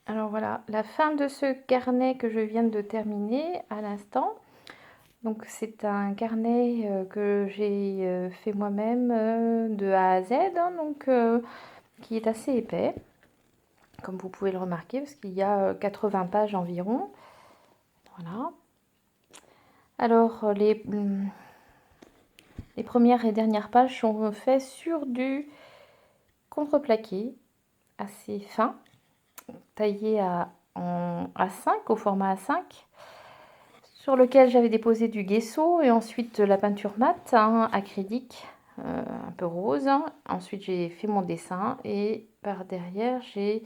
Alors voilà, la fin de ce carnet que je viens de terminer à l'instant. Donc c'est un carnet que j'ai fait moi-même de A à Z, hein, donc qui est assez épais, comme vous pouvez le remarquer, parce qu'il y a 80 pages environ. Voilà. Alors les premières et dernières pages sont faites sur du contreplaqué assez fin, taillé à 5, au format A5, sur lequel j'avais déposé du gesso et ensuite la peinture mate, hein, acrylique, un peu rose. Ensuite j'ai fait mon dessin et par derrière j'ai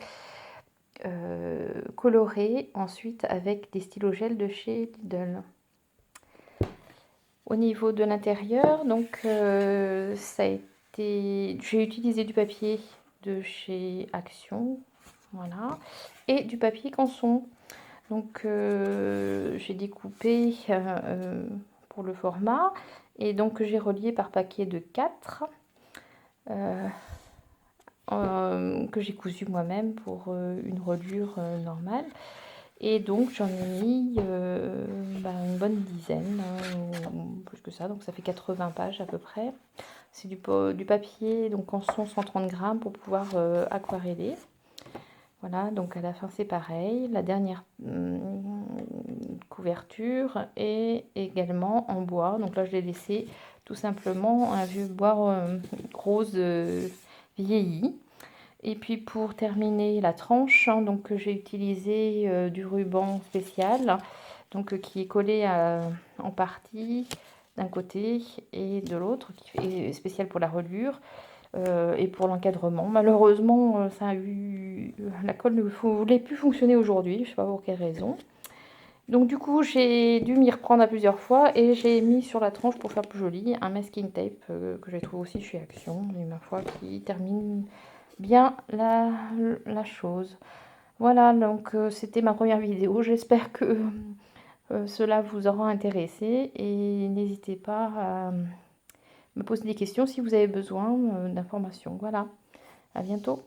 coloré ensuite avec des stylos gel de chez Lidl. Au niveau de l'intérieur, donc ça a été, j'ai utilisé du papier de chez Action, voilà, et du papier Canson. Donc j'ai découpé pour le format et donc j'ai relié par paquet de 4 que j'ai cousu moi-même pour une reliure normale. Et donc j'en ai mis une bonne dizaine, ou plus que ça, donc ça fait 80 pages à peu près. C'est du papier, donc en son 130 grammes pour pouvoir aquareller. Voilà, donc à la fin c'est pareil. La dernière couverture est également en bois. Donc là je l'ai laissé tout simplement un vieux bois rose vieilli. Et puis pour terminer la tranche, hein, donc j'ai utilisé du ruban spécial, donc qui est collé en partie d'un côté et de l'autre, qui est spécial pour la reliure et pour l'encadrement. Malheureusement, la colle ne voulait plus fonctionner aujourd'hui, je ne sais pas pour quelle raison. Donc du coup, j'ai dû m'y reprendre à plusieurs fois et j'ai mis sur la tranche pour faire plus joli un masking tape que j'ai trouvé aussi chez Action, mais ma foi qui termine bien la chose. Voilà, donc c'était ma première vidéo. J'espère que cela vous aura intéressé et n'hésitez pas à me poser des questions si vous avez besoin d'informations. Voilà, à bientôt.